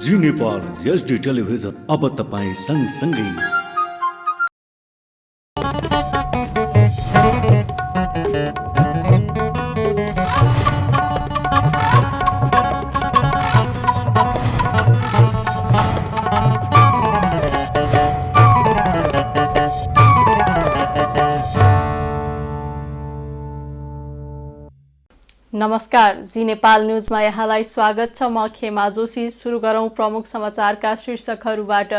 जी Nepal HD television अब तपाईं सँगसँगै। नमस्कार, जी नेपाल न्यूजमा यहाँलाई स्वागत छ। म खेमा जोशी। सुरु गरौं प्रमुख समाचारका शीर्षकहरूबाट।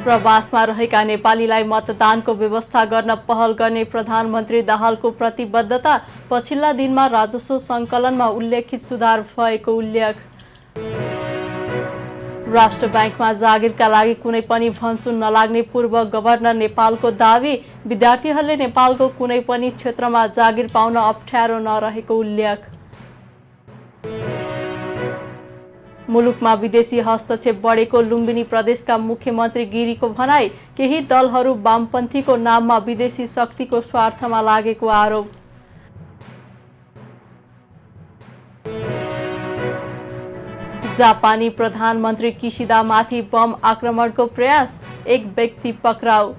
प्रवासमा रहेका नेपालीलाई मतदानको व्यवस्था गर्न पहल गर्ने प्रधानमन्त्री दाहालको प्रतिबद्धता। पछिल्ला दिनमा राजस्व सङ्कलनमा उल्लेखित सुधार भएको उल्लेख। राष्ट्र ब्याङ्कमा जागिरका लागि कुनै पनि भनसुन नलाग्ने पूर्व गभर्नर नेपालको दावी। विद्यार्थीहरूले नेपालको कुनै पनि क्षेत्रमा जागिर पाउन अप्ठ्यारो नरहेको उल्लेख। मुलुकमा विदेशी हस्तक्षेप बढेको लुम्बिनी प्रदेशका मुख्यमन्त्री गिरीको भनाई। केही दलहरू वामपन्थीको नाममा विदेशी शक्तिको स्वार्थमा लागेको आरोप। जापानी प्रधानमन्त्री किसिदामाथि बम आक्रमणको प्रयास, एक व्यक्ति पक्राउ।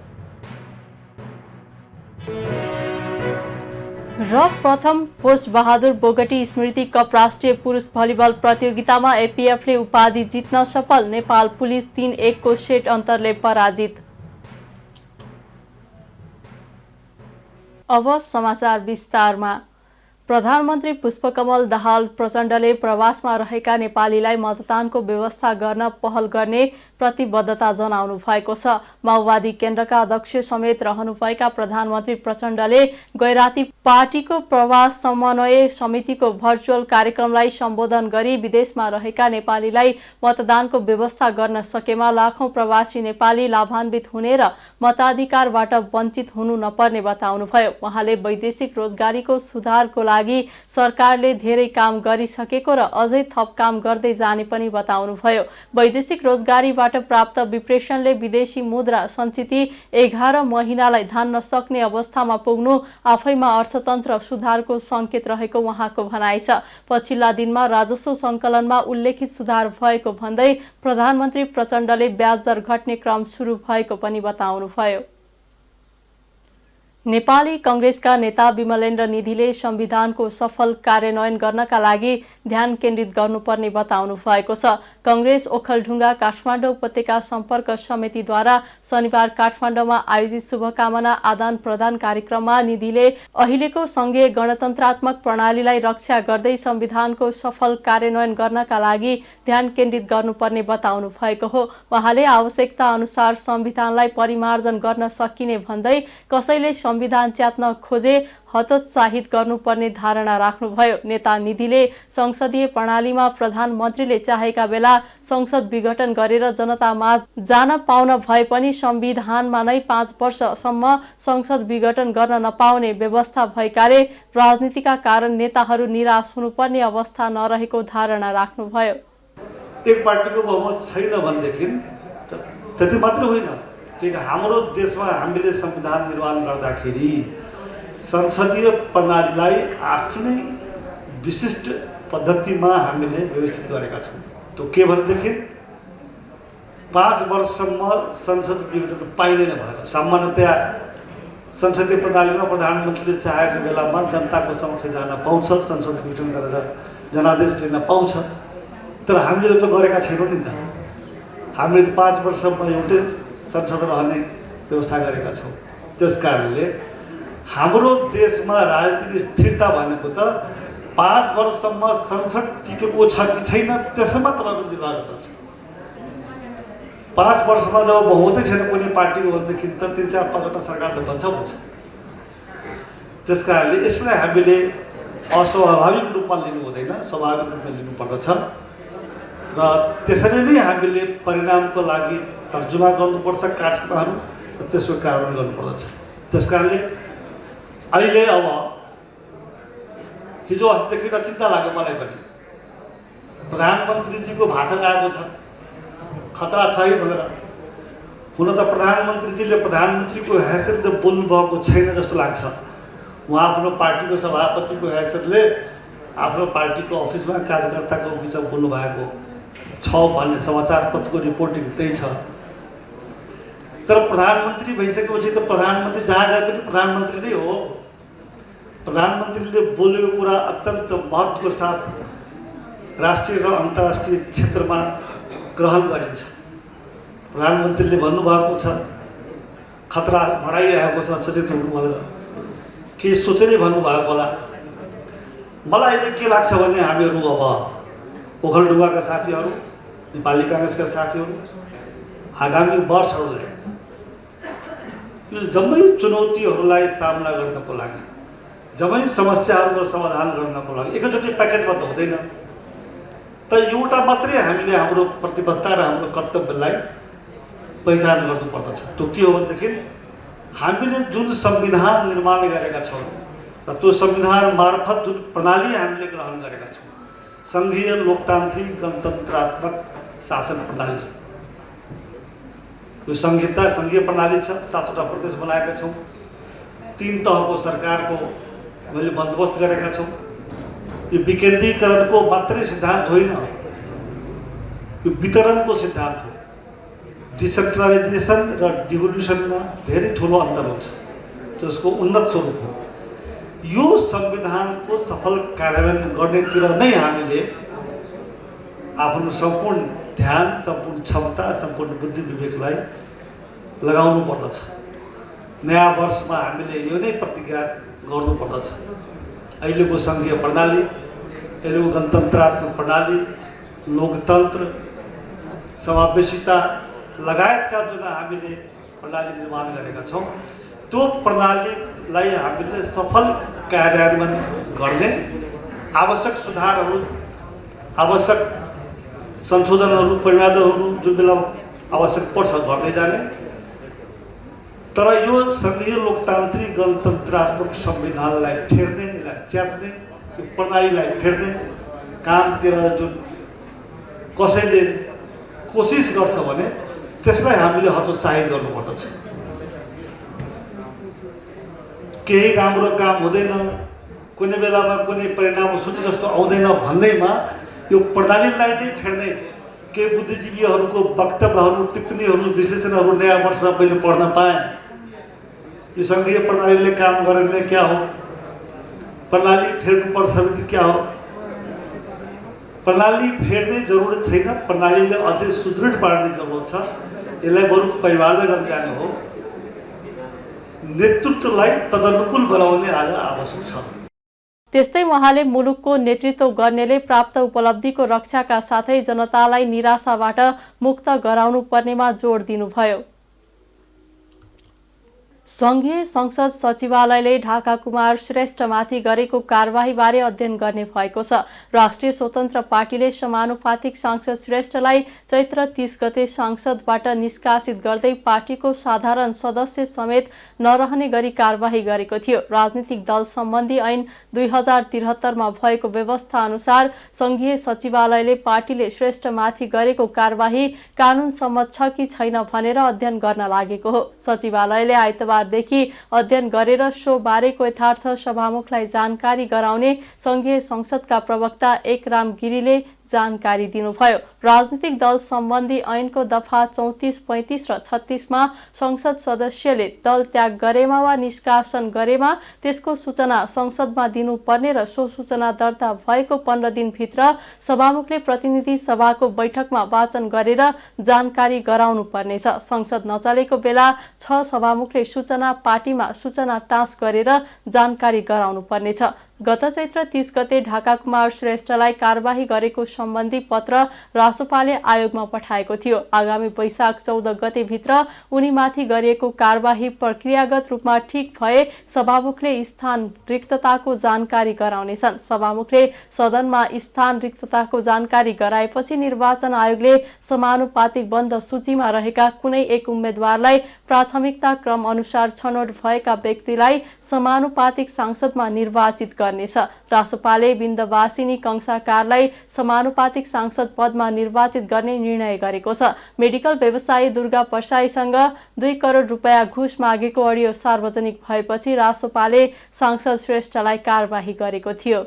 र प्रथम होस्ट बहादुर बोगटी स्मृति कप राष्ट्रिय पुरुष भलिबल प्रतियोगितामा एपीएफले उपाधि जित्न सफल। नेपाल पुलिस 3-1 को सेट अन्तरले पराजित। अब समाचार विस्तारमा। प्रधानमन्त्री पुष्पकमल दाहाल प्रचण्डले प्रवासमा रहेका नेपालीलाई मतदानको व्यवस्था गर्न पहल गर्ने प्रतिबद्धता जनाउनु भएको छ। माओवादी केन्द्रका अध्यक्ष समेत रहनुभएका प्रधानमन्त्री प्रचण्डले गैराती पार्टीको प्रवास समन्वय समितिको भर्चुअल कार्यक्रमलाई सम्बोधन गरी विदेशमा रहेका नेपालीलाई मतदानको व्यवस्था गर्न सकेमा लाखौं प्रवासी नेपाली लाभान्वित हुने र मताधिकारबाट वञ्चित हुनु नपर्ने बताउनुभयो। उहाँले वैदेशिक रोजगारीको सुधारको लागि सरकारले धेरै काम गरिसकेको र अझै थप काम गर्दै जाने पनि बताउनुभयो। वैदेशिक रोजगारीबाट प्राप्त विप्रेषणले विदेशी मुद्रा सञ्चित 11 महिनालाई धान्न सक्ने अवस्थामा पुग्नु आफैमा अर्थतन्त्र सुधारको संकेत रहेको उहाँको भनाइ छ। पछिल्ला दिनमा राजस्व सङ्कलनमा उल्लेखित सुधार भएको भन्दै प्रधानमन्त्री प्रचण्डले ब्याज दर घट्ने क्रम सुरु भएको पनि बताउनुभयो। नेपाली कांग्रेसका नेता विमलेन्द्र निधिले संविधानको सफल कार्यान्वयन गर्नका लागि ध्यान केन्द्रित गर्नुपर्ने बताउनु भएको छ। कांग्रेस ओखलढुङ्गा काठमाडौँ उपत्यका सम्पर्क समितिद्वारा शनिबार काठमाडौँमा आयोजित शुभकामना आदान प्रदान कार्यक्रममा निधिले अहिलेको संघीय गणतन्त्रात्मक प्रणालीलाई रक्षा गर्दै संविधानको सफल कार्यान्वयन गर्नका लागि ध्यान केन्द्रित गर्नुपर्ने बताउनु भएको हो। उहाँले आवश्यकता अनुसार संविधानलाई परिमार्जन गर्न सकिने भन्दै कसैले संविधान च्यात्न खोजे हतोत्साहित गर्नुपर्ने धारणा राख्नुभयो। नेता निधिले संसदीय प्रणालीमा प्रधानमन्त्रीले चाहेका बेला संसद विघटन गरेर जनतामा जान पाउन भए पनि संविधानमा नै 5 वर्षसम्म संसद विघटन गर्न नपाउने व्यवस्था भएकाले राजनीतिका कारण नेताहरू निराश हुनुपर्ने अवस्था नरहेको धारणा राख्नुभयो। एक पार्टीको बहुमत छैन भनेदेखि त्यति मात्र होइन, किन हाम्रो देशमा हामीले संविधान निर्माण गर्दाखेरि संसदीय प्रणालीलाई आफ्नै विशिष्ट पद्धतिमा हामीले व्यवस्थित गरेका छौँ। त्यो के भनेदेखि 5 वर्षसम्म संसद विघटन पाइँदैन भएर सामान्यतया संसदीय प्रणालीमा प्रधानमन्त्रीले चाहेको बेलामा जनताको समक्ष जान पाउँछ, संसद विघटन गरेर जनादेश लिन पाउँछ। तर हामीले त गरेका छैनौँ नि त। हामीले 5 वर्षसम्म एउटै संसद रहने व्यवस्था गरेका छौँ। त्यस कारणले हाम्रो देशमा राजनीतिक स्थिरता भनेको त 5 वर्षसम्म संसद टिकेको छ कि छैन त्यसैमा तपाईँको निर्भर गर्दछ। 5 वर्षमा जब बहुमतै छैन कुनै पार्टीको भनेदेखि त 3-4-5वटा सरकार त बन्छ। त्यस कारणले यसलाई हामीले अस्वाभाविक रूपमा लिनु हुँदैन, स्वाभाविक रूपमा लिनुपर्दछ र त्यसरी नै हामीले परिणामको लागि तर्जुमा गर्नुपर्छ कार्यक्रमहरू र त्यसको कार्यान्वयन गर्नुपर्दछ। त्यस कारणले अहिले अब हिजो अस्तिदेखि चिन्ता लाग्यो मलाई पनि। प्रधानमन्त्रीजीको भाषण आएको छ, खतरा छ है भनेर। हुन त प्रधानमन्त्रीजीले प्रधानमन्त्रीको हैसियतले बोल्नुभएको छैन जस्तो लाग्छ। उहाँ आफ्नो पार्टीको सभापतिको हैसियतले आफ्नो पार्टीको अफिसमा कार्यकर्ताको बिचमा बोल्नुभएको छ भन्ने समाचार पत्रको रिपोर्टिङ त्यही छ। तर प्रधानमन्त्री भइसकेपछि त प्रधानमन्त्री जहाँ गए पनि प्रधानमन्त्री नै हो। प्रधानमन्त्रीले बोलेको कुरा अत्यन्त महत्त्वको साथ राष्ट्रिय र अन्तर्राष्ट्रिय क्षेत्रमा ग्रहण गरिन्छ। प्रधानमन्त्रीले भन्नुभएको छ खतरा हराइरहेको छ, सचेत हुनु भनेर के सोचेरै भन्नुभएको होला। मलाई अहिले के लाग्छ भने हामीहरू अब ओखलढुङ्गाका साथीहरू, नेपाली काङ्ग्रेसका साथीहरू आगामी वर्षहरूलाई यो जम्मै चुनौतीहरूलाई सामना गर्नको लागि, जम्मै समस्याहरूको समाधान गर्नको लागि एकैचोटि प्याकेजमा त हुँदैन। त एउटा मात्रै हामीले हाम्रो प्रतिबद्धता र हाम्रो कर्तव्यलाई पहिचान गर्नुपर्दछ। त्यो के हो भनेदेखि हामीले जुन संविधान निर्माण गरेका छौँ र त्यो संविधान मार्फत जुन प्रणाली हामीले ग्रहण गरेका छौँ, सङ्घीय लोकतान्त्रिक गणतन्त्रात्मक शासन प्रणाली, यो सङ्घीय प्रणाली छ। 7वटा प्रदेश बनाएका छौँ, 3 तहको सरकारको मैले बन्दोबस्त गरेका छौँ। यो विकेन्द्रीकरणको मात्रै सिद्धान्त होइन, यो वितरणको सिद्धान्त हो। डिसेन्ट्रलाइजेसन र डिभोल्युसनमा धेरै ठुलो अन्तर हुन्छ, जसको उन्नत स्वरूप हो। यो संविधानको सफल कार्यान्वयन गर्नेतिर नै हामीले आफ्नो सम्पूर्ण ध्यान, सम्पूर्ण क्षमता, सम्पूर्ण बुद्धि विवेकलाई लगाउनु पर्दछ। नयाँ वर्षमा हामीले यो नै प्रतिज्ञा गर्नुपर्दछ। अहिलेको सङ्घीय प्रणाली, अहिलेको गणतन्त्रात्मक प्रणाली, लोकतन्त्र, समावेशिता लगायतका जुन हामीले प्रणाली निर्माण गरेका छौँ, त्यो प्रणालीलाई हामीले सफल कार्यान्वयन गर्ने आवश्यक सुधारहरू, आवश्यक संशोधनहरू, परिमार्जनहरू जुन बेला आवश्यक पर्छ गर्दै जाने। तर यो सङ्घीय लोकतान्त्रिक गणतन्त्रात्मक संविधानलाई फेर्ने, यसलाई च्यात्ने, यो प्रणालीलाई फेर्ने कामतिर जुन कसैले कोसिस गर्छ भने त्यसलाई हामीले हतोत्साहित गर्नुपर्दछ। केही राम्रो काम हुँदैन, कुनै बेलामा कुनै परिणाम सोचे जस्तो आउँदैन भन्दैमा यो प्रणालीलाई नै फेर्ने केही बुद्धिजीवीहरूको वक्तव्यहरू, टिप्पणीहरू, विश्लेषणहरू नयाँ वर्षमा मैले पढ्न पाएँ। यो सङ्घीय प्रणालीले काम गरेर क्या हो, प्रणाली फेर्नुपर्छ भने क्या हो। प्रणाली फेर्ने जरुरत छैन, प्रणालीले अझै सुदृढ पार्ने जरुरत छ। यसलाई बरु परिमार्जन गर्दै जाने हो। नेतृत्वलाई तदनुकूल बनाउने आज आवश्यक छ। त्यस्तै उहाँले मुलुकको नेतृत्व गर्नेले प्राप्त उपलब्धिको रक्षाका साथै जनतालाई निराशाबाट मुक्त गराउनु पर्नेमा जोड दिनुभयो। सङ्घीय संसद सचिवालयले ढाका कुमार श्रेष्ठमाथि गरेको कारबाहीबारे अध्ययन गर्ने भएको छ। राष्ट्रिय स्वतन्त्र पार्टीले समानुपातिक सांसद श्रेष्ठलाई चैत्र 30 गते सांसदबाट निष्कासित गर्दै पार्टीको साधारण सदस्य समेत नरहने गरी कारबाही गरेको थियो। राजनीतिक दल सम्बन्धी ऐन 2073 मा भएको व्यवस्था अनुसार सङ्घीय सचिवालयले पार्टीले श्रेष्ठमाथि गरेको कारबाही कानुन सम्मत छ कि छैन भनेर अध्ययन गर्न लागेको हो। सचिवालयले आइतबार देखि अध्ययन गरेर सो बारेको यथार्थ सभामुखलाई जानकारी गराउने सङ्घीय संसदका प्रवक्ता एकराम गिरीले जानकारी दिनुभयो। राजनीतिक दल सम्बन्धी ऐनको दफा 34, 35 र 36 मा संसद सदस्यले दल त्याग गरेमा वा निष्कासन गरेमा त्यसको सूचना संसदमा दिनुपर्ने र सो सूचना दर्ता भएको 15 दिनभित्र सभामुखले प्रतिनिधि सभाको बैठकमा वाचन गरेर जानकारी गराउनु पर्नेछ। संसद नचलेको बेला 6 सभामुखले सूचना पार्टीमा सूचना टाँस गरेर जानकारी गराउनु पर्नेछ। गत चैत्र 30 गते ढाका कुमार श्रेष्ठलाई कारबाही गरेको सम्बन्धी पत्र रासोपाले आयोगमा पठाएको थियो। आगामी वैशाख 14 गते भित्र उनीमाथि गरिएको कारबाही प्रक्रियागत रूपमा ठिक भए सभामुखले स्थान रिक्तताको जानकारी गराउनेछन्। सभामुखले सदनमा स्थान रिक्तताको जानकारी गराएपछि निर्वाचन आयोगले समानुपातिक बन्द सूचीमा रहेका कुनै एक उम्मेद्वारलाई प्राथमिकता क्रम अनुसार छनौट भएका व्यक्तिलाई समानुपातिक सांसदमा निर्वाचित गर्नेछ। रासोपाले बिन्दवासिनी कंसाकारलाई समानुपातिक सांसद पदमा निर्वाचित गर्ने निर्णय गरेको छ। मेडिकल व्यवसायी दुर्गा पर्साईसँग 2 करोड रुपैयाँ घुस मागेको अडियो सार्वजनिक भएपछि रासोपाले सांसद श्रेष्ठलाई कारबाही गरेको थियो।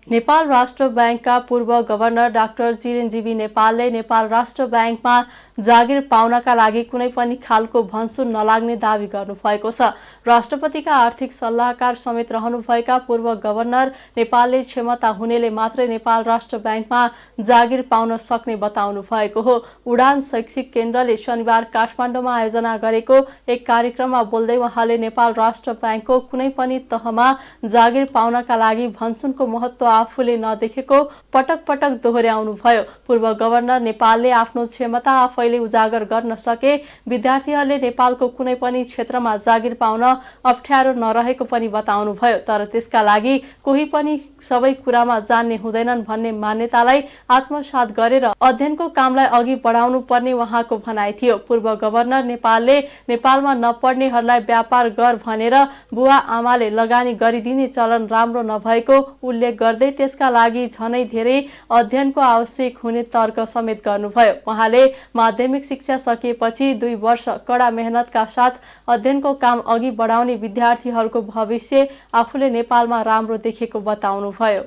नेपाल राष्ट्र बैंकका पूर्व गभर्नर डाक्टर चिरञ्जीवी नेपालले नेपाल राष्ट्र बैंकमा जागिर पाउनका लागि कुनै पनि खालको भनसुन नलाग्ने दावी गर्नुभएको छ। राष्ट्रपतिका आर्थिक सल्लाहकार समेत रहनुभएका पूर्व गभर्नर नेपालले क्षमता हुनेले मात्रै नेपाल राष्ट्र बैंकमा जागिर पाउन सक्ने बताउनु भएको हो। उडान शैक्षिक केन्द्रले शनिबार काठमाडौँमा आयोजना गरेको एक कार्यक्रममा बोल्दै उहाँले नेपाल राष्ट्र बैंकको कुनै पनि तहमा जागिर पाउनका लागि भनसुनको महत्त्व आफूले नदेखेको पटक पटक दोहोर्याउनु भयो। पूर्व गभर्नर नेपालले आफ्नो क्षमता आफैले उजागर गर्न सके विद्यार्थीहरूले नेपालको कुनै पनि क्षेत्रमा जागिर पाउन अप्ठ्यारो नरहेको पनि बताउनु भयो। तर त्यसका लागि कोही पनि सबै कुरामा जान्ने हुँदैनन् भन्ने मान्यतालाई आत्मसात गरेर अध्ययनको कामलाई अघि बढाउनु पर्ने उहाँको भनाइ थियो। पूर्व गभर्नर नेपालले नेपालमा नपढ्नेहरूलाई व्यापार गर भनेर बुवा आमाले लगानी गरिदिने चलन राम्रो नभएको उल्लेख गर्दै त्यसका लागि झनै धेरै अध्ययनको आवश्यक हुने तर्क समेत गर्नुभयो। उहाँले माध्यमिक शिक्षा सकिएपछि 2 वर्ष कडा मेहनतका साथ अध्ययनको काम अघि बढाउने विद्यार्थीहरूको भविष्य आफूले नेपालमा राम्रो देखेको बताउनुभयो।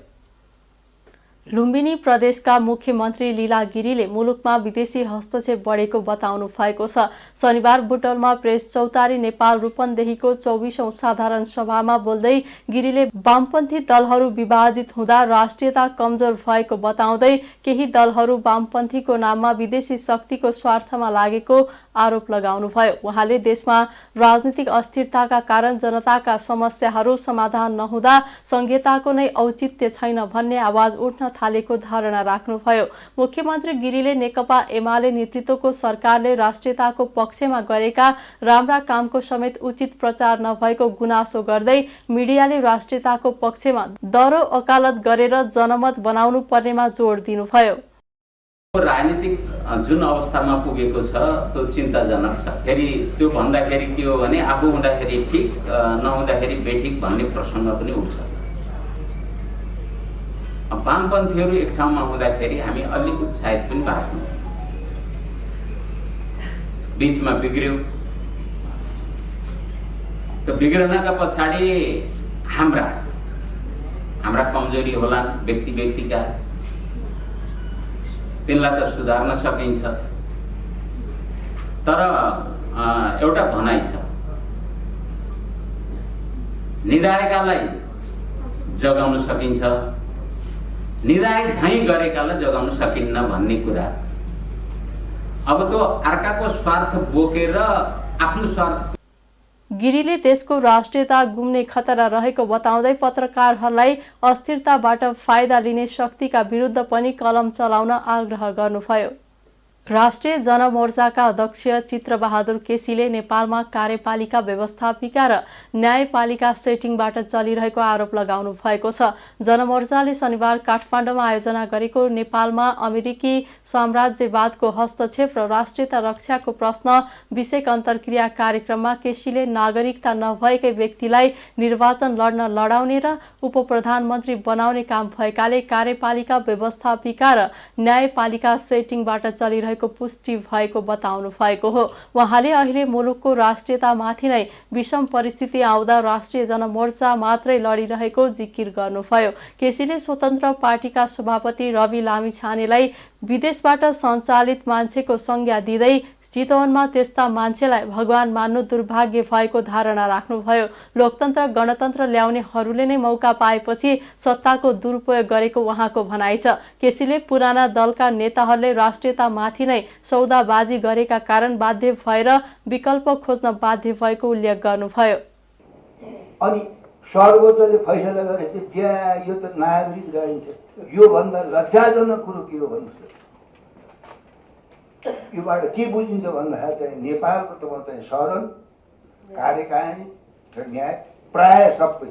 लुम्बिनी प्रदेशका मुख्यमन्त्री लीला गिरीले मुलुकमा विदेशी हस्तक्षेप बढेको बताउनु भएको छ। शनिबार बुटवलमा प्रेस चौतारी नेपाल रूपन्देहीको 24औं साधारण सभामा बोल्दै गिरीले वामपन्थी दलहरू विभाजित हुँदा राष्ट्रियता कमजोर भएको बताउँदै केही दलहरू वामपन्थीको नाममा विदेशी शक्तिको स्वार्थमा लागेको आरोप लगाउनुभयो। उहाँले देशमा राजनीतिक अस्थिरताका कारण जनताका समस्याहरू समाधान नहुँदा संहिताको नै औचित्य छैन भन्ने आवाज उठ्न थालेको धारणा राख्नुभयो। मुख्यमन्त्री गिरीले नेकपा एमाले नेतृत्वको सरकारले राष्ट्रियताको पक्षमा गरेका राम्रा कामको समेत उचित प्रचार नभएको गुनासो गर्दै मिडियाले राष्ट्रियताको पक्षमा दरो वकालत गरेर जनमत बनाउनु पर्नेमा जोड दिनुभयो। राजनीतिक जुन अवस्थामा पुगेको छ त्यो चिन्ताजनक छ। फेरि त्यो भन्दाखेरि के हो भने आफू हुँदाखेरि ठिक नहुँदाखेरि बेठिक भन्ने प्रसङ्ग पनि उठ्छ। वामपन्थीहरू एक ठाउँमा हुँदाखेरि हामी अलि उत्साहित पनि भएको बीचमा बिग्रियो। त्यो बिग्रनका पछाडि हाम्रा कमजोरी होला व्यक्तिका, तिनलाई त सुधार्न सकिन्छ। तर एउटा भनाइ छ, निधाएकालाई जगाउन सकिन्छ, निधाए झैँ गरेकालाई जगाउन सकिन्न भन्ने कुरा। अब त्यो अर्काको स्वार्थ बोकेर आफ्नो स्वार्थ। गिरीले देशको राष्ट्रियता गुम्ने खतरा रहेको बताउँदै पत्रकारहरूलाई अस्थिरताबाट फाइदा लिने शक्तिका विरुद्ध पनि कलम चलाउन आग्रह गर्नुभयो। राष्ट्रिय जनमोर्चाका अध्यक्ष चित्रबहादुर केसीले नेपालमा कार्यपालिका व्यवस्थापिका र न्यायपालिका सेटिङबाट चलिरहेको आरोप लगाउनु भएको छ। जनमोर्चाले शनिबार काठमाडौँमा आयोजना गरेको नेपालमा अमेरिकी साम्राज्यवादको हस्तक्षेप र राष्ट्रियता रक्षाको प्रश्न विषयक अन्तर्क्रिया कार्यक्रममा केसीले नागरिकता नभएकै व्यक्तिलाई निर्वाचन लड्न लडाउने र उपप्रधानमन्त्री बनाउने काम भएकाले कार्यपालिका व्यवस्थापिका र न्यायपालिका सेटिङबाट चलिरहेको पुष्टि भएको बताउनु भएको हो। उहाँले अहिले मुलुकको राष्ट्रियतामाथि नै विषम परिस्थिति आउँदा राष्ट्रिय जनमोर्चा मात्रै लडिरहेको जिकिर गर्नुभयो। केसीले स्वतन्त्र पार्टीका सभापति रवि लामिछानेलाई विदेशबाट सञ्चालित मान्छेको संज्ञा दिँदै चितवनमा त्यस्ता मान्छेलाई भगवान मान्नु दुर्भाग्य भएको धारणा राख्नुभयो। लोकतन्त्र गणतन्त्र ल्याउनेहरूले नै मौका पाएपछि सत्ताको दुरुपयोग गरेको उहाँको भनाइ छ। केसीले पुराना दलका नेताहरूले राष्ट्रियतामाथि नै सौदाबाजी गरेका कारण बाध्य भएर विकल्प खोज्न बाध्य भएको उल्लेख गर्नुभयो। अनि सर्वोच्चले फैसला गरेपछि यो त नागरिक रहन्छ, यो भन्दा लज्जाजनक कुरो के हो भन्नुहोस्। योबाट के बुझिन्छ भन्दाखेरि चाहिँ नेपालको त चाहिँ सदन, कार्यकारिणी र न्याय प्राय सबै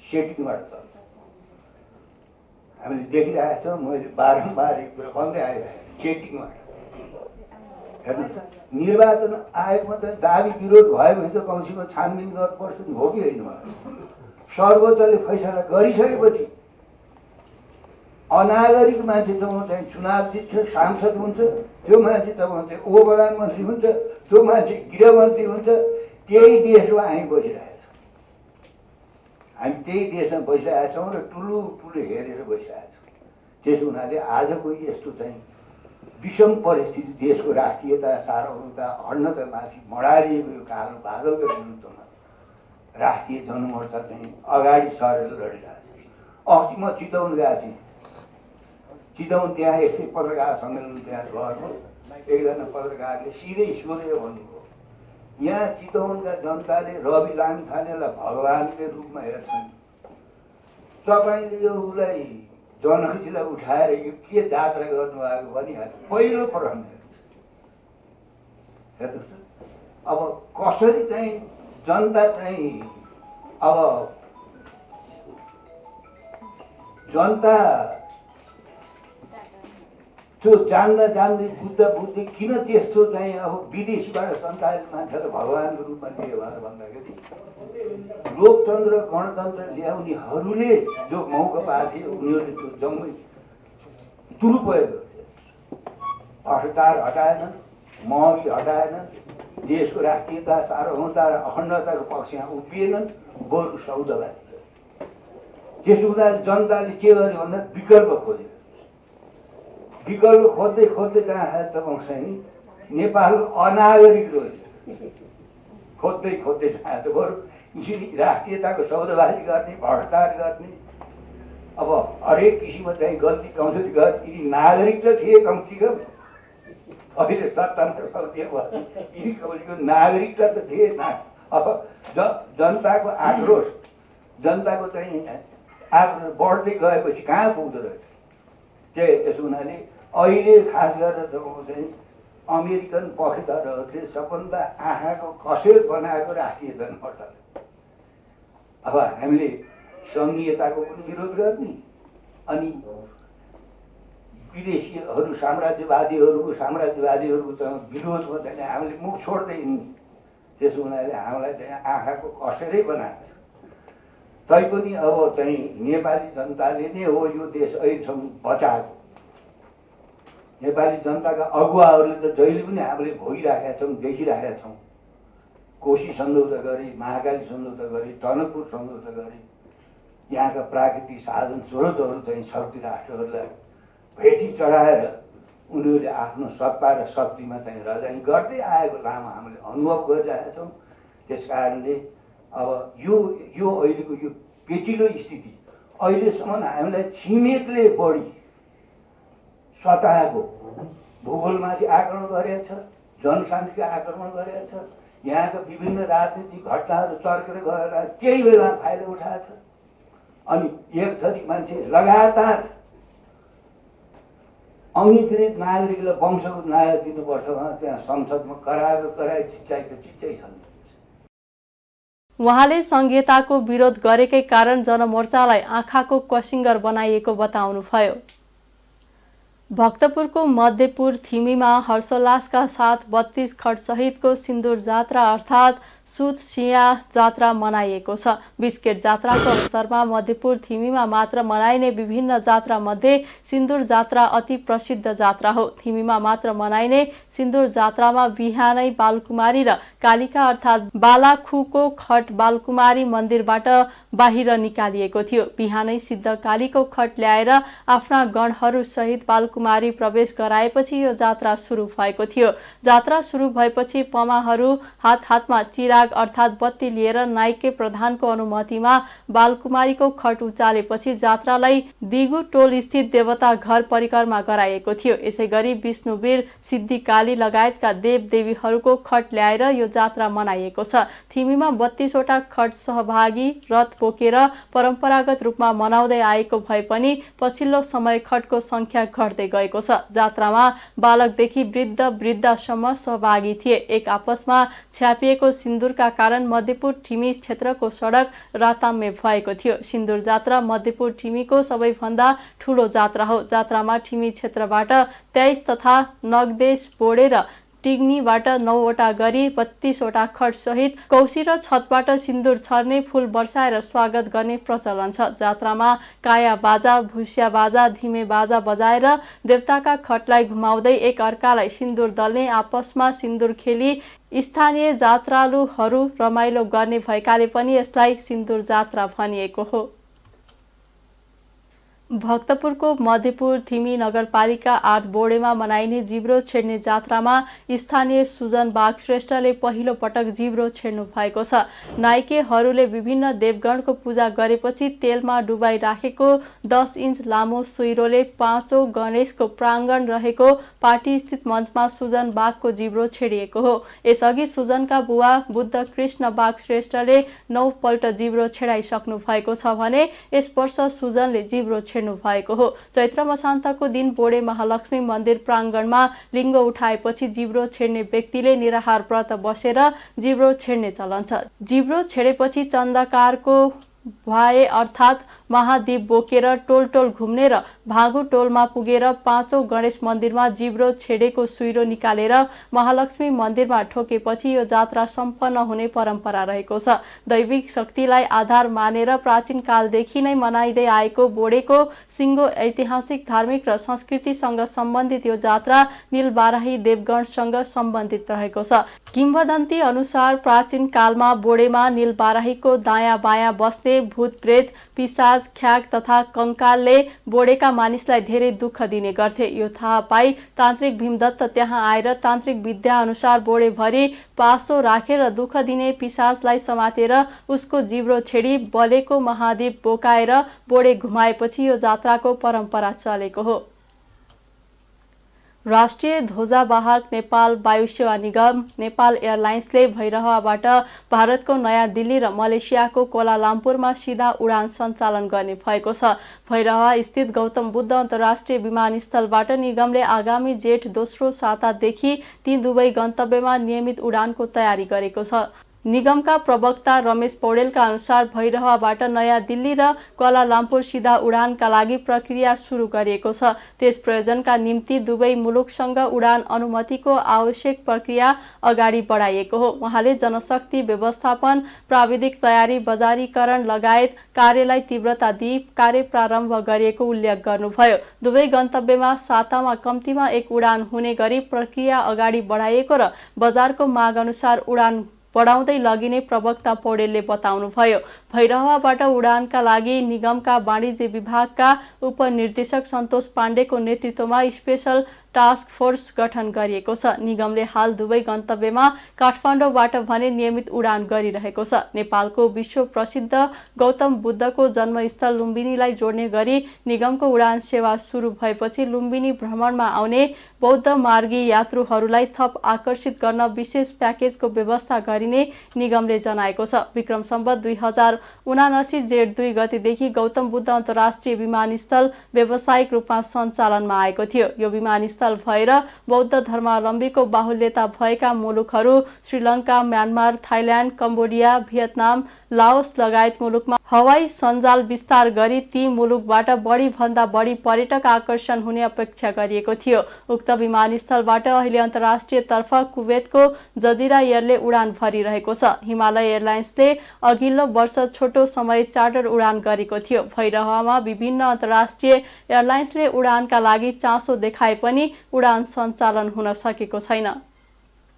सेटिङबाट चल्छ। हामीले देखिरहेका छौँ, मैले बारम्बार एक कुरा भन्दै आइरहेको सेटिङबाट। हेर्नुहोस् त, निर्वाचन आयोगमा चाहिँ दाबी विरोध भयो भने त कमसेकम छानबिन गर्नुपर्छ नि, हो कि होइन? सर्वोच्चले फैसला गरिसकेपछि अनागरिक मान्छे त चाहिँ चुनाव जित्छ, सांसद हुन्छ, त्यो मान्छे त चाहिँ उप प्रधानमन्त्री हुन्छ, त्यो मान्छे गृहमन्त्री हुन्छ। त्यही देशमा हामी बसिरहेको छौँ। हामी त्यही देशमा बसिरहेका छौँ र ठुलो ठुलो हेरेर बसिरहेका छौँ। त्यसो हुनाले आजको यस्तो चाहिँ विषम परिस्थिति, देशको राष्ट्रियता सार्वभौमता अखण्डतामाथि मडारिएको यो कालो बादलको विरुद्धमा राष्ट्रिय जनमोर्चा चाहिँ अगाडि सरेर लडिरहेको छ। अस्ति म चितवन गएको थिएँ। चितवन त्यहाँ यस्तै पत्रकार सम्मेलन त्यहाँ गएको, एकजना पत्रकारले सिधै सोधेर भन्नुभयो, यहाँ चितवनका जनताले रवि लामिछानेलाई भगवान्कै रूपमा हेर्छन्, तपाईँले यो उसलाई जनौजीलाई उठाएर यो के जात्रा गर्नुभएको भनिहाल्यो। पहिलो प्रश्न हेर्नुहोस् न, अब कसरी चाहिँ जनता चाहिँ अब जनता त्यो जान्दा जान्दै बुझ्दै किन त्यस्तो चाहिँ अब विदेशीबाट सञ्चालित मान्छेलाई भगवान्को रूपमा लिए भनेर भन्दाखेरि लोकतन्त्र गणतन्त्र ल्याउनेहरूले जो मौका पाएको थियो उनीहरूले त्यो जम्मै दुरुपयोग गरे। भ्रष्टाचार हटाएनन्, महँगी हटाएनन्, देशको राष्ट्रियता सार्वभौमता र अखण्डताको पक्षमा उभिएनन्, बरु सौदाबाजी गरे। त्यसो हुँदा जनताले के गर्यो भन्दा विकल्प खोज्यो। विकल्प खोज्दै खोज्दै कहाँ तपाईँ नि नेपालको अनागरिक रह्यो, खोज्दै खोज्दै जाँदा बरु राष्ट्रियताको सौदाबाजी गर्ने, भ्रष्टाचार गर्ने, अब हरेक किसिमको चाहिँ गल्ती कमजोरी गर्ने यिनी नागरिक त थिए कमसेकम। अहिले सत्तामा सक्दियो भने यिनी कमसेकम नागरिकता त थिए न। अब जनताको आक्रोश, जनताको चाहिँ आक्रोश बढ्दै गएपछि कहाँ पुग्दो रहेछ। त्यसो हुनाले अहिले खास गरेर तपाईँको चाहिँ अमेरिकन पक्षधरहरूले सबभन्दा आँखाको कसेर बनाएको राष्ट्रिय जनमोर्चा। अब हामीले सङ्घीयताको पनि विरोध गर्ने अनि विदेशीहरू साम्राज्यवादीहरूको विरोधमा चाहिँ हामीले मुख छोड्दै हिँड्ने। त्यसो हुनाले हामीलाई चाहिँ आँखाको कसेरै बनाएको छ। तैपनि अब चाहिँ नेपाली जनताले नै हो यो देश अहिलेसम्म बचाएको। नेपाली जनताका अगुवाहरूले त जहिले पनि हामीले भोगिराखेका छौँ, देखिराखेका छौँ। कोशी सम्झौता गरी, महाकाली सम्झौता गरी, टनकपुर सम्झौता गरी, यहाँका प्राकृतिक साधन स्रोतहरू चाहिँ शक्ति राष्ट्रहरूलाई भेटी चढाएर उनीहरूले आफ्नो सत्ता र शक्तिमा चाहिँ रजाइ गर्दै आएको लामो हामीले अनुभव गरिरहेका छौँ। त्यस कारणले अब यो अहिलेको यो पेचिलो स्थिति अहिलेसम्म हामीलाई छिमेकले बढी सताएको, भूगोलमाथि आक्रमण गरेको छ, जनशान्तिको आक्रमण गरेको छ, यहाँका विभिन्न राजनीतिक घटनाहरू चर्केर गएर त्यही बेला फाइदा उठाएको छ। अनि एक थरी मान्छे लगातार अङ्गीकृत नागरिकलाई वंशको नागरिक दिनुपर्छ भने त्यहाँ संसदमा कराए चिच्चाइ छन्। उहाँले संघीयताको विरोध गरेकै कारण जनमोर्चालाई आँखाको कसिङ्गर बनाइएको बताउनुभयो। भक्तपुरको मध्यपुर थिमीमा हर्षोल्लासका साथ 32 खटसहितको सिन्दुर जात्रा अर्थात् सुतसिया जात्रा मनाइएको छ। बिस्केट जात्राको अवसरमा मध्यपुर थिमीमा मात्र मनाइने विभिन्न जात्रा मध्ये सिन्दुर जात्रा अति प्रसिद्ध जात्रा हो। थिमीमा मात्र मनाइने सिन्दुर जात्रामा बिहानै बालकुमारी र कालिका अर्थात् बालाखुको खट बालकुमारी मन्दिरबाट बाहिर निकालिएको थियो। बिहानै सिद्ध कालीको खट ल्याएर आफ्ना गणहरू सहित बालकुमारी प्रवेश गराएपछि यो जात्रा सुरु भएको थियो। जात्रा सुरु भएपछि पमाहरू हातमा चिराग अर्थात् बत्ती लिएर नाइके प्रधानको अनुमतिमा बालकुमारीको खट उचालेपछि जात्रालाई दिगु टोल स्थित देवता घर परिक्रमा गराइएको थियो। यसैगरी विष्णुवीर सिद्धिकाली लगायतका देवदेवीहरूको खट ल्याएर यो जात्रा मनाइएको छ। थिमीमा 32 वटा खट सहभागी रथ बोकेर परम्परागत रूपमा मनाउँदै आएको भए पनि पछिल्लो समय खटको संख्या घट्दै गएको छ। जात्रामा बालकदेखि वृद्धसम्म सहभागी थिए। एक आपसमा छ्यापिएको सिन्दुरका कारण मध्यपुर ठिमी क्षेत्रको सडक राताम्य भएको थियो। सिन्दुर जात्रा मध्यपुर ठिमीको सबैभन्दा ठूलो जात्रा हो। जात्रामा ठिमी क्षेत्रबाट 23 तथा नगदेश बोडे र टिग्नीबाट 9 वटा गरी 32 वटा खट सहित कौशी र छतबाट सिन्दुर छर्ने फूल बर्साएर स्वागत गर्ने प्रचलन छ। जात्रामा काया बाजा, भुस्या बाजा, धिमे बाजा बजाएर देवताका खटलाई घुमाउँदै एक अर्कालाई सिन्दुर दल्ने, आपसमा सिन्दुर खेली स्थानीय जात्रालुहरू रमाइलो गर्ने भएकाले पनि यसलाई सिन्दुर जात्रा भनिएको हो। भक्तपुरको मध्यपुर थिमी नगरपालिका 8 बोडेमा मनाइने जिब्रो छेड्ने जात्रामा स्थानीय सुजन बाग श्रेष्ठले पहिलो पटक जिब्रो छेड्नु भएको छ। नाइकेहरूले विभिन्न देवगणको पूजा गरेपछि तेलमा डुबाई राखेको 10 इन्च लामो सुइरोले 5औं गणेशको प्राङ्गण रहेको पार्टी स्थित मञ्चमा सुजन बागको जिब्रो छेडिएको हो। यसअघि सुजनका बुवा बुद्ध कृष्ण बाग श्रेष्ठले 9 पल्ट जिब्रो छेडाइसक्नु भएको छ भने यस वर्ष सुजनले जिब्रो भएको हो। चैत्र मसान्तको दिन बोडे महालक्ष्मी मन्दिर प्राङ्गणमा लिङ्ग उठाएपछि जिब्रो छेड्ने व्यक्तिले निराहार व्रत बसेर जिब्रो छेड्ने चलन छ। जिब्रो छेडेपछि चन्दाकारको भए अर्थात् महादीप बोकेर टोल टोल घुम्ने र भागु टोलमा पुगेर 5औं गणेश मन्दिरमा जिब्रो छेडेको सुइरो निकालेर महालक्ष्मी मन्दिरमा ठोकेपछि यो जात्रा सम्पन्न हुने परम्परा रहेको छ। दैविक शक्तिलाई आधार मानेर प्राचीन कालदेखि नै मनाइदै आएको बोडेको सिङ्गो ऐतिहासिक धार्मिक र संस्कृतिसँग सम्बन्धित यो जात्रा नीलबाराही देवगणसँग सम्बन्धित रहेको छ। किम्वदन्ती अनुसार प्राचीन कालमा बोडेमा नीलबाराहीको दायाँ बायाँ बस्ने भूत प्रेत पिशाच ख्याक तथा कंकालले बोडेका मानिसलाई धेरै दुःख दिने गर्थे। यो थाहा पाई तान्त्रिक भीमदत्त त्यहाँ आएर तान्त्रिक विद्या अनुसार बोडेभरि पासो राखेर दुःख दिने पिशाचलाई समातेर उसको जिब्रो छेडी बलेको महादीप बोकाएर बोडे घुमाएपछि यो जात्राको परम्परा चलेको हो। राष्ट्रिय ध्वजावाहक नेपाल वायुसेवा निगम नेपाल एयरलाइन्सले भैरहवाबाट भारतको नयाँ दिल्ली र मलेसियाको कोलालामपुरमा सिधा उडान सञ्चालन गर्ने भएको छ। भैरहवा स्थित गौतम बुद्ध अन्तर्राष्ट्रिय विमानस्थलबाट निगमले आगामी जेठ दोस्रो सातादेखि ती दुवै गन्तव्यमा नियमित उडानको तयारी गरेको छ। निगमका प्रवक्ता रमेश पौडेलका अनुसार भैरहवाबाट नयाँ दिल्ली र क्वालालम्पुर सिधा उडानका लागि प्रक्रिया सुरु गरिएको छ। त्यस प्रयोजनका निम्ति दुवै मुलुकसँग उडान अनुमतिको आवश्यक प्रक्रिया अगाडि बढाइएको हो। उहाँले जनशक्ति व्यवस्थापन, प्राविधिक तयारी, बजारीकरण लगायत कार्यलाई तीव्रता दिई कार्य प्रारम्भ गरिएको उल्लेख गर्नुभयो। दुवै गन्तव्यमा सातामा कम्तीमा एक उडान हुने गरी प्रक्रिया अगाडि बढाइएको र बजारको माग अनुसार उडान बढाउँदै लगिने प्रवक्ता पौडेलले बताउनुभयो। भैरहवाबाट उडानका लागि निगमका वाणिज्य विभागका उपनिर्देशक सन्तोष पाण्डेको नेतृत्वमा स्पेशल टास्क फोर्स गठन गरिएको छ। निगमले हाल दुवै गन्तव्यमा काठमाडौँबाट भने नियमित उडान गरिरहेको छ। नेपालको विश्व प्रसिद्ध गौतम बुद्धको जन्मस्थल लुम्बिनीलाई जोड्ने गरी निगमको उडान सेवा सुरु भएपछि लुम्बिनी भ्रमणमा आउने बौद्ध मार्गी यात्रुहरूलाई थप आकर्षित गर्न विशेष प्याकेजको व्यवस्था गरिने निगमले जनाएको छ। विक्रम सम्वत 2079 जेठ 2 गतेदेखि गौतम बुद्ध अन्तर्राष्ट्रिय विमानस्थल व्यावसायिक रूपमा सञ्चालनमा आएको थियो। यो विमानस्थल भएर बौद्ध धर्मावलम्बीको बाहुल्यता भएका मुलुकहरू Sri Lanka, Myanmar, Thailand, Cambodia, Vietnam, Laos लगायत मुलुकमा हवाई सञ्जाल विस्तार गरी ती मुलुकबाट बढी भन्दा बढी पर्यटक आकर्षण हुने अपेक्षा गरिएको थियो। उक्त विमानस्थलबाट अहिले अन्तर्राष्ट्रिय तर्फ कुवेतको जजिरा एयरले उडान भरिरहेको छ। हिमालय एयरलाइन्सले अघिल्लो वर्ष छोटो समय चार्टर उडान गरेको थियो। भैरहवामा विभिन्न अन्तर्राष्ट्रिय एयरलाइन्सले उडानका लागि चासो देखाए पनि उडान सञ्चालन हुन सकेको छैन।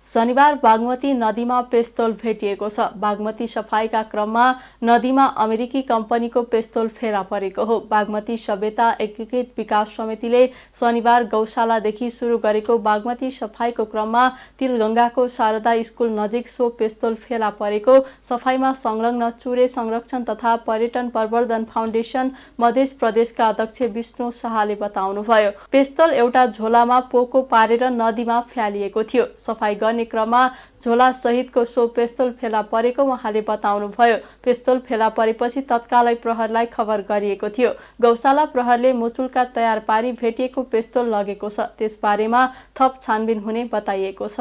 शनिबार बागमती नदीमा पेस्तोल भेटिएको छ। बागमती सफाईका क्रममा नदीमा अमेरिकी कम्पनीको पेस्तोल फेला परेको हो। बागमती सभ्यता एकीकृत विकास समितिले शनिबार गौशालादेखि सुरु गरेको बागमती सफाईको क्रममा तिलगङ्गाको शारदा स्कुल नजिक सो पेस्तोल फेला परेको सफाईमा संलग्न चुरे संरक्षण तथा पर्यटन प्रवर्धन फाउन्डेसन मध्य प्रदेशका अध्यक्ष विष्णु शाहले बताउनुभयो। पेस्तोल एउटा झोलामा पोको पारेर नदीमा फ्यालिएको थियो। सफाई गर्ने क्रममा झोला सहितको सो पेस्तोल फेला परेको उहाँले बताउनुभयो। पेस्तोल फेला परेपछि तत्कालै प्रहरलाई खबर गरिएको थियो। गौशाला प्रहरले मुचुल्का तयार पारी भेटिएको पेस्तोल लगेको छ। त्यसबारेमा थप छानबिन हुने बताइएको छ।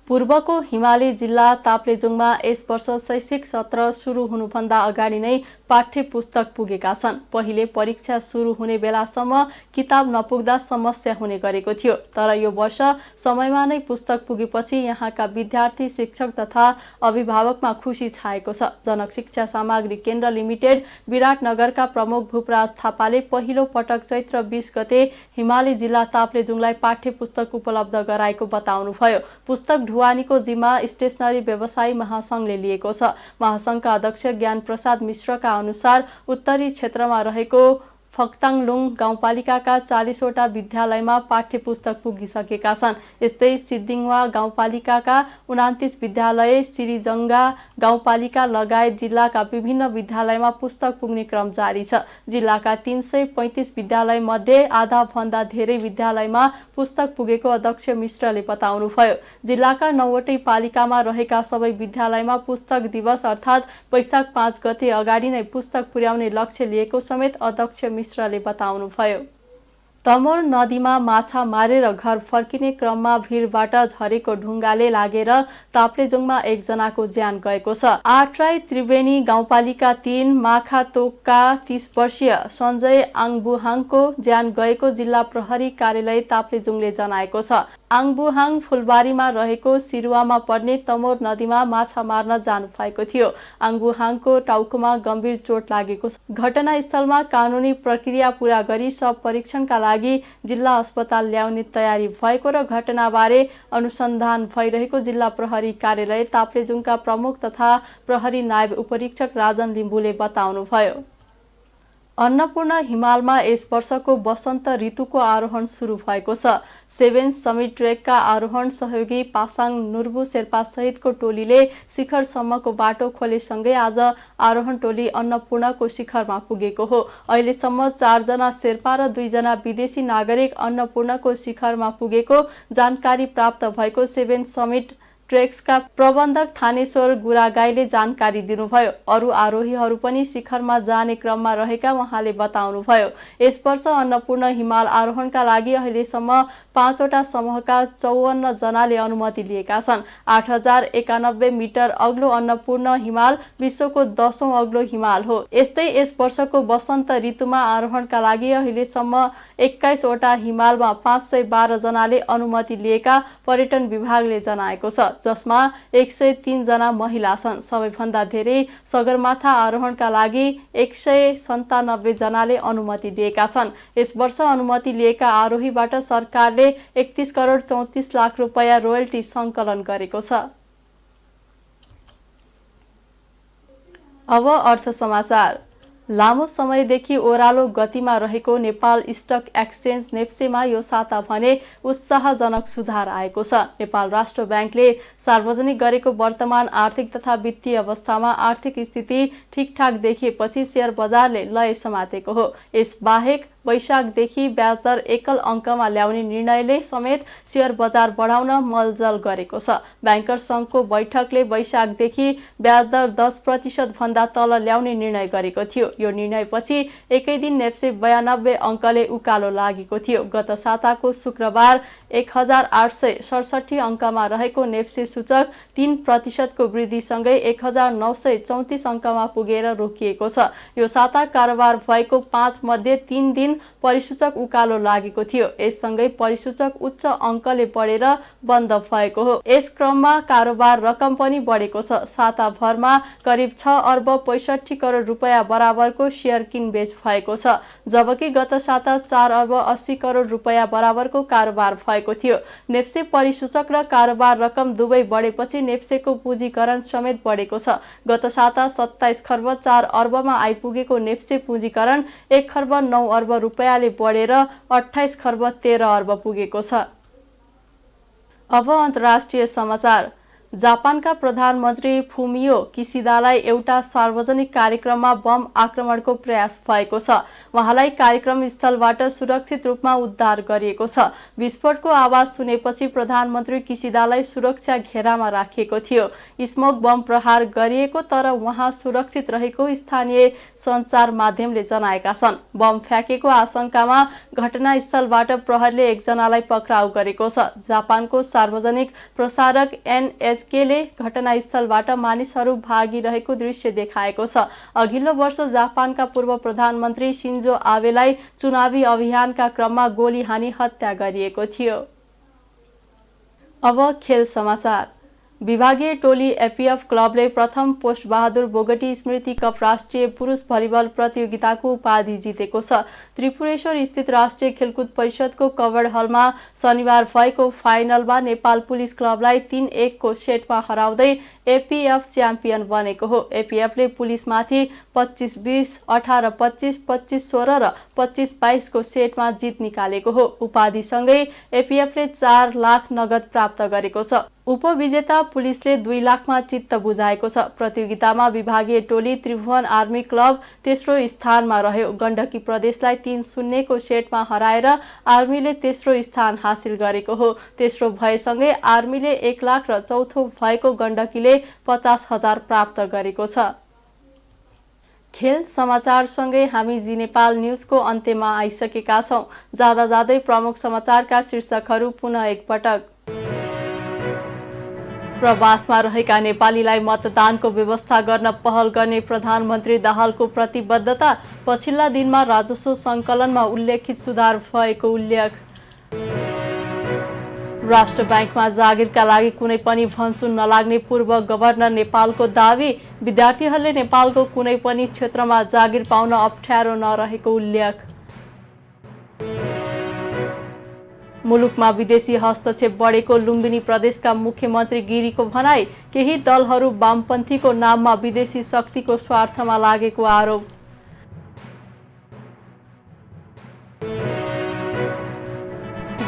पूर्वको हिमाली जिल्ला ताप्लेजुङमा यस वर्ष शैक्षिक सत्र सुरु हुनुभन्दा अगाडि नै पाठ्य पुस्तक पुगेका छन्। पहिले परीक्षा सुरु हुने बेलासम्म किताब नपुग्दा समस्या हुने गरेको थियो, तर यो वर्ष समयमा नै पुस्तक पुगेपछि यहाँका विद्यार्थी, शिक्षक तथा अभिभावकमा खुसी छाएको छ। जनक शिक्षा सामग्री केन्द्र लिमिटेड विराटनगरका प्रमुख भूपराज थापाले पहिलो पटक चैत्र 20 गते हिमाली जिल्ला ताप्लेजुङलाई पाठ्य पुस्तक उपलब्ध गराएको बताउनुभयो। पुस्तक ढुवानीको जिम्मा स्टेशनरी व्यवसायी महासंघले लिएको छ। महासंघका अध्यक्ष ज्ञान प्रसाद मिश्रका अनुसार उत्तरी क्षेत्रमा रहेको फक्ताङलुङ गाउँपालिकाका 40 वटा विद्यालयमा पाठ्य पुस्तक पुगिसकेका छन्। यस्तै सिद्धिङवा गाउँपालिकाका 29 विद्यालय, सिरिजङ्गा गाउँपालिका लगायत जिल्लाका विभिन्न विद्यालयमा पुस्तक पुग्ने क्रम जारी छ। जिल्लाका 335 विद्यालय मध्ये आधा भन्दा धेरै विद्यालयमा पुस्तक पुगेको अध्यक्ष मिश्रले बताउनुभयो। जिल्लाका 9 वटै पालिकामा रहेका सबै विद्यालयमा पुस्तक दिवस अर्थात् वैशाख 5 गते अगाडि नै पुस्तक पुर्याउने लक्ष्य लिएको समेत अध्यक्ष मिश्रले बताउनुभयो। तमोर नदीमा माछा मारेर घर फर्किने क्रममा भिरबाट झरेको ढुङ्गाले लागेर ताप्लेजुङमा एकजनाको ज्यान गएको छ। आठराई त्रिवेणी गाउँपालिका 3 माखातोकका 30 वर्षीय सञ्जय आङबुहाङको ज्यान गएको जिल्ला प्रहरी कार्यालय ताप्लेजुङले जनाएको छ। आङबुहाङ फुलबारीमा रहेको सिरुवामा पर्ने तमोर नदीमा माछा मार्न जानु भएको थियो। आङबुहाङको टाउकोमा गम्भीर चोट लागेको छ। घटनास्थलमा कानुनी प्रक्रिया पूरा गरी शव परीक्षणका लागि जिल्ला अस्पताल ल्याउने तयारी भएको र घटनाबारे अनुसन्धान भइरहेको जिल्ला प्रहरी कार्यालय ताप्लेजुङका प्रमुख तथा प्रहरी नायब उपरीक्षक राजन लिम्बुले बताउनुभयो। अन्नपूर्ण हिमालमा यस वर्षको वसन्त ऋतुको आरोहण सुरु भएको छ। 7 समिट ट्रेकका आरोहण सहयोगी पासाङ नुर्बु शेर्पा सहितको टोलीले शिखरसम्मको बाटो खोलेसँगै आज आरोहण टोली अन्नपूर्णको शिखरमा पुगेको हो। अहिलेसम्म 4 जना शेर्पा र 2 जना विदेशी नागरिक अन्नपूर्णको शिखरमा पुगेको जानकारी प्राप्त भएको 7 समिट ट्रेक्सका प्रबन्धक थानेश्वर गुरागाईले जानकारी दिनुभयो। अरू आरोहीहरू पनि शिखरमा जाने क्रममा रहेका उहाँले बताउनुभयो। यस वर्ष अन्नपूर्ण हिमाल आरोहणका लागि अहिलेसम्म 5 वटा समूहका 54 जनाले अनुमति लिएका छन्। 8091 मिटर अग्लो अन्नपूर्ण हिमाल विश्वको 10औं अग्लो हिमाल हो। यस्तै यस वर्षको वसन्त ऋतुमा आरोहणका लागि अहिलेसम्म 21 वटा हिमालमा 512 जनाले अनुमति लिएका पर्यटन विभागले जनाएको छ, जसमा 103 जना महिला छन्। सबैभन्दा धेरै सगरमाथा आरोहणका लागि 197 जनाले अनुमति लिएका छन्। यस वर्ष अनुमति लिएका आरोहीबाट सरकारले 31 करोड 34 लाख रुपैयाँ रोयल्टी सङ्कलन गरेको छ। अब अर्थ समाचार। लामो समयदेखि ओह्रालो गतिमा रहेको नेपाल स्टक एक्सचेन्ज नेप्सेमा यो साता भने उत्साहजनक सुधार आएको छ। नेपाल राष्ट्र ब्याङ्कले सार्वजनिक गरेको वर्तमान आर्थिक तथा वित्तीय अवस्थामा आर्थिक स्थिति ठिकठाक देखिएपछि शेयर बजारले लय समातेको हो। यसबाहेक वैशाखदेखि ब्याजदर एकल अङ्कमा ल्याउने निर्णयले समेत शेयर बजार बढाउन मलजल गरेको छ। ब्याङ्कर सङ्घको बैठकले वैशाखदेखि ब्याजदर 10% भन्दा तल ल्याउने निर्णय गरेको थियो। यो निर्णयपछि एकै दिन नेप्से 92 अङ्कले उकालो लागेको थियो। गत साताको शुक्रबार 1867 अङ्कमा रहेको नेप्से सूचक 3% को वृद्धिसँगै 1934 अङ्कमा पुगेर रोकिएको छ। यो साता कारोबार भएको 5 मध्ये 3 दिन परिसूचक उकालो लागेको थियो। यससँगै परिसूचक उच्च अङ्कले बढेर बन्द भएको हो। यस क्रममा कारोबार रकम पनि बढेको छ। साताभरमा करिब 6 अर्ब 65 करोड रुपैयाँ बराबरको शेयर किनबेच भएको छ, जबकि गत साता 4 अर्ब 80 करोड रुपैयाँ बराबरको कारोबार भएको थियो। नेप्से परिसूचक र कारोबार रकम दुवै बढेपछि नेप्सेको पुँजीकरण समेत बढेको छ। गत साता 27 खर्ब 4 अर्बमा आइपुगेको नेप्से पुँजीकरण 1 खर्ब 9 अर्ब रुपैयाँले बढेर 28 खर्ब 13 अर्ब पुगेको छ। अब अन्तर्राष्ट्रिय समाचार। जापानका प्रधानमन्त्री फुमियो किसिदालाई एउटा सार्वजनिक कार्यक्रममा बम आक्रमणको प्रयास भएको छ। उहाँलाई कार्यक्रम स्थलबाट सुरक्षित रूपमा उद्धार गरिएको छ। विस्फोटको आवाज सुनेपछि प्रधानमन्त्री किसिदालाई सुरक्षा घेरामा राखिएको थियो। स्मोक बम प्रहार गरिएको तर उहाँ सुरक्षित रहेको स्थानीय सञ्चार माध्यमले जनाएका छन्। बम फ्याँकेको आशंकामा घटनास्थलबाट प्रहरीले एकजनालाई पक्राउ गरेको छ। जापानको सार्वजनिक प्रसारक एनएचकेले घटनास्थलबाट मानिसहरू भागिरहेको दृश्य देखाएको छ। अघिल्लो वर्ष जापानका पूर्व प्रधानमन्त्री शिन्जो आबेलाई चुनावी अभियानका क्रममा गोली हानी हत्या गरिएको थियो। अब खेल समाचार। विभागीय टोली एपीएफ क्लबले प्रथम पोस्ट बहादुर बोगटी स्मृति कप राष्ट्रिय पुरुष भलिबल प्रतियोगिताको उपाधि जितेको छ। त्रिपुरेश्वर स्थित राष्ट्रिय खेलकुद परिषदको कभर हलमा शनिबार भएको फाइनलमा नेपाल पुलिस क्लबलाई 3-1 को सेटमा हराउँदै एपीएफ च्याम्पियन बनेको हो। एपीएफले पुलिसमाथि 25-20, 18-25, 25-16 र 25-22 को सेटमा जित निकालेको हो। उपाधिसँगै एपीएफले 4 लाख नगद प्राप्त गरेको छ। उपविजेता पुलिसले 2 लाखमा चित्त बुझाएको छ। प्रतियोगितामा विभागीय टोली त्रिभुवन आर्मी क्लब तेस्रो स्थानमा रह्यो। गण्डकी प्रदेशलाई 3-0 को सेटमा हराएर आर्मीले तेस्रो स्थान हासिल गरेको हो। तेस्रो भएसँगै आर्मीले 1 लाख र चौथो भएको गण्डकीले 50,000 प्राप्त गरेको छ। खेल समाचारसँगै हामी जी नेपाल न्युजको अन्त्यमा आइसकेका छौं। जाँदा जाँदै प्रमुख समाचारका शीर्षकहरू पुनः एकपटक। प्रवासमा रहेका नेपालीलाई मतदानको व्यवस्था गर्न पहल गर्ने प्रधानमन्त्री दाहालको प्रतिबद्धता। पछिल्ला दिनमा राजस्व सङ्कलनमा उल्लेखित सुधार भएको उल्लेख। राष्ट्र ब्याङ्कमा जागिरका लागि कुनै पनि भनसुन नलाग्ने पूर्व गभर्नर नेपालको दावी। विद्यार्थीहरूले नेपालको कुनै पनि क्षेत्रमा जागिर पाउन अप्ठ्यारो नरहेको उल्लेख। मुलुकमा विदेशी हस्तक्षेप बढेको लुम्बिनी प्रदेशका मुख्यमन्त्री गिरीको भनाई। केही दलहरू वामपन्थीको नाममा विदेशी शक्तिको स्वार्थमा लागेको आरोप।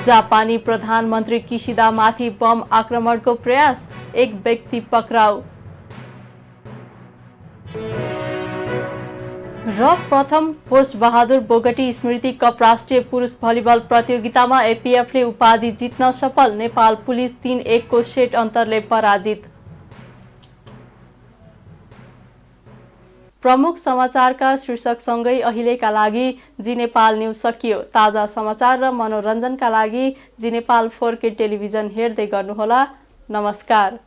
जापानी प्रधानमन्त्री किसिदामाथि बम आक्रमणको प्रयास, 1 व्यक्ति पक्राउ। र प्रथम पोस्ट बहादुर बोगटी स्मृति कप राष्ट्रिय पुरुष भलिबल प्रतियोगितामा एपीएफले उपाधि जित्न सफल। नेपाल पुलिस 3-1 को सेट अन्तरले पराजित। प्रमुख समाचारका शीर्षकसँगै अहिलेका लागि जी नेपाल न्युज सकियो। ताजा समाचार र मनोरञ्जनका लागि जी नेपाल 4K टेलिभिजन हेर्दै गर्नुहोला। नमस्कार।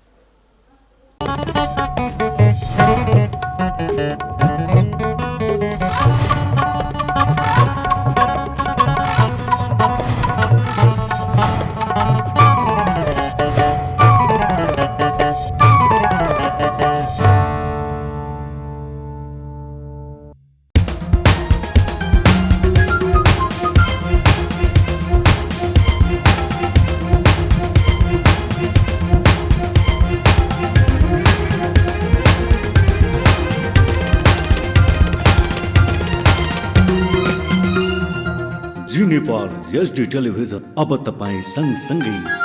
जी नेपाल HD टेलिभिजन अब तपाईँ सँगसँगै